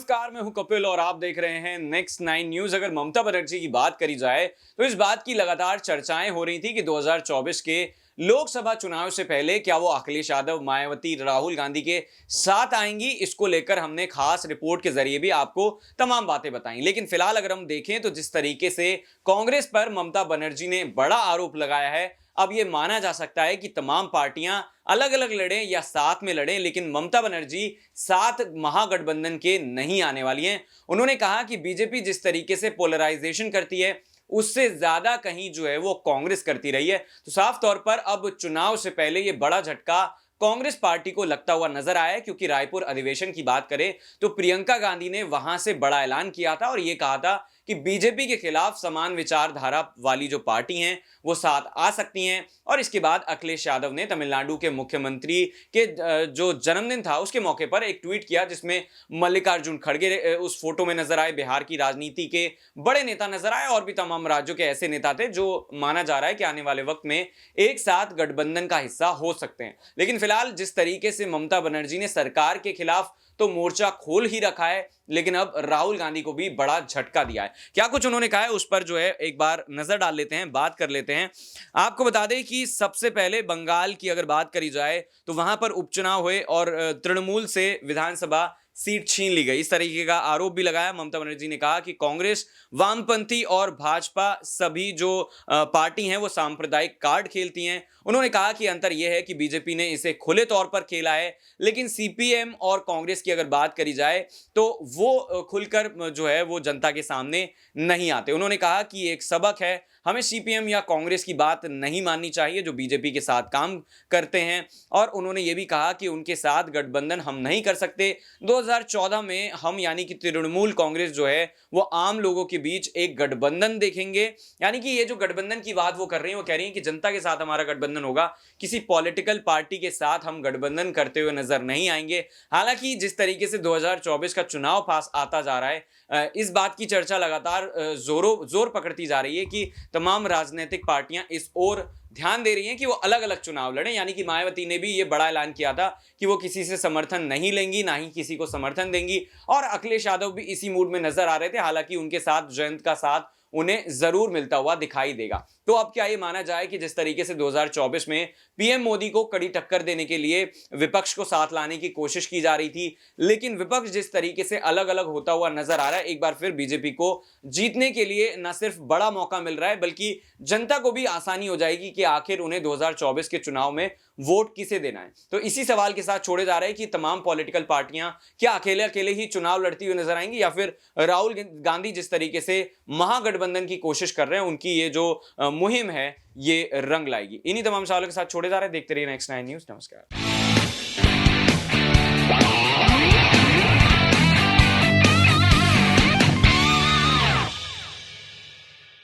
नमस्कार, मैं हूं कपिल और आप देख रहे हैं नेक्स्ट 9 न्यूज। अगर ममता बनर्जी की बात करी जाए तो इस बात की लगातार चर्चाएं हो रही थी कि 2024 के लोकसभा चुनाव से पहले क्या वो अखिलेश यादव, मायावती, राहुल गांधी के साथ आएंगी। इसको लेकर हमने खास रिपोर्ट के जरिए भी आपको तमाम बातें बताई। लेकिन फिलहाल अगर हम देखें तो जिस तरीके से कांग्रेस पर ममता बनर्जी ने बड़ा आरोप लगाया है, अब यह माना जा सकता है कि तमाम पार्टियां अलग अलग लड़ें या साथ में लड़ें, लेकिन ममता बनर्जी साथ महागठबंधन के नहीं आने वाली हैं। उन्होंने कहा कि बीजेपी जिस तरीके से पोलराइजेशन करती है उससे ज्यादा कहीं जो है वो कांग्रेस करती रही है। तो साफ तौर पर अब चुनाव से पहले यह बड़ा झटका कांग्रेस पार्टी को लगता हुआ नजर आया है, क्योंकि रायपुर अधिवेशन की बात करें तो प्रियंका गांधी ने वहां से बड़ा ऐलान किया था और यह कहा था कि बीजेपी के खिलाफ समान विचारधारा वाली जो पार्टी हैं वो साथ आ सकती हैं। और इसके बाद अखिलेश यादव ने तमिलनाडु के मुख्यमंत्री के जो जन्मदिन था उसके मौके पर एक ट्वीट किया, जिसमें मल्लिकार्जुन खड़गे उस फोटो में नजर आए, बिहार की राजनीति के बड़े नेता नजर आए और भी तमाम राज्यों के ऐसे नेता थे जो माना जा रहा है कि आने वाले वक्त में एक साथ गठबंधन का हिस्सा हो सकते हैं। लेकिन फिलहाल जिस तरीके से ममता बनर्जी ने सरकार के खिलाफ तो मोर्चा खोल ही रखा है, लेकिन अब राहुल गांधी को भी बड़ा झटका दिया है। क्या कुछ उन्होंने कहा है उस पर जो है एक बार नजर डाल लेते हैं, बात कर लेते हैं। आपको बता दें कि सबसे पहले बंगाल की अगर बात करी जाए तो वहां पर उपचुनाव हुए और तृणमूल से विधानसभा सीट छीन ली गई। इस तरीके का आरोप भी लगाया। ममता बनर्जी ने कहा कि कांग्रेस, वामपंथी और भाजपा सभी जो पार्टी हैं वो सांप्रदायिक कार्ड खेलती हैं। उन्होंने कहा कि अंतर यह है कि बीजेपी ने इसे खुले तौर पर खेला है, लेकिन सीपीएम और कांग्रेस की अगर बात करी जाए तो वो खुलकर जो है वो जनता के सामने नहीं आते। उन्होंने कहा कि एक सबक है, हमें सीपीएम या कांग्रेस की बात नहीं माननी चाहिए जो बीजेपी के साथ काम करते हैं। और उन्होंने ये भी कहा कि उनके साथ गठबंधन हम नहीं कर सकते। 2014 में हम यानी कि तृणमूल कांग्रेस जो है वो आम लोगों के बीच एक गठबंधन देखेंगे। यानी कि ये जो गठबंधन की बात वो कर रही हैं, वो कह रही हैं कि जनता के साथ हमारा गठबंधन होगा, किसी पॉलिटिकल पार्टी के साथ हम गठबंधन करते हुए नजर नहीं आएंगे। हालांकि जिस तरीके से 2024 का चुनाव पास आता जा रहा है, इस बात की चर्चा लगातार जोर पकड़ती जा रही है कि तमाम राजनीतिक पार्टियां इस ओर ध्यान दे रही हैं कि वो अलग अलग चुनाव लड़ें। यानी कि मायावती ने भी ये बड़ा ऐलान किया था कि वो किसी से समर्थन नहीं लेंगी, ना ही किसी को समर्थन देंगी। और अखिलेश यादव भी इसी मूड में नजर आ रहे थे। हालांकि उनके साथ जयंत का साथ उन्हें जरूर मिलता हुआ दिखाई देगा। तो अब क्या ये माना जाए कि जिस तरीके से 2024 में पीएम मोदी को कड़ी टक्कर देने के लिए विपक्ष को साथ लाने की कोशिश की जा रही थी, लेकिन विपक्ष जिस तरीके से अलग अलग होता हुआ नजर आ रहा है, एक बार फिर बीजेपी को जीतने के लिए न सिर्फ बड़ा मौका मिल रहा है बल्कि जनता को भी आसानी हो जाएगी कि आखिर उन्हें 2024 के चुनाव में वोट किसे देना है। तो इसी सवाल के साथ छोड़े जा रहे हैं कि तमाम पॉलिटिकल पार्टियां क्या अकेले अकेले ही चुनाव लड़ती हुई नजर आएंगी, या फिर राहुल गांधी जिस तरीके से महागठबंधन की कोशिश कर रहे हैं, उनकी ये जो मुहिम है ये रंग लाएगी। इन्हीं तमाम सवालों के साथ छोड़े जा रहे हैं। देखते रहिए नेक्स्ट 9 न्यूज। नमस्कार।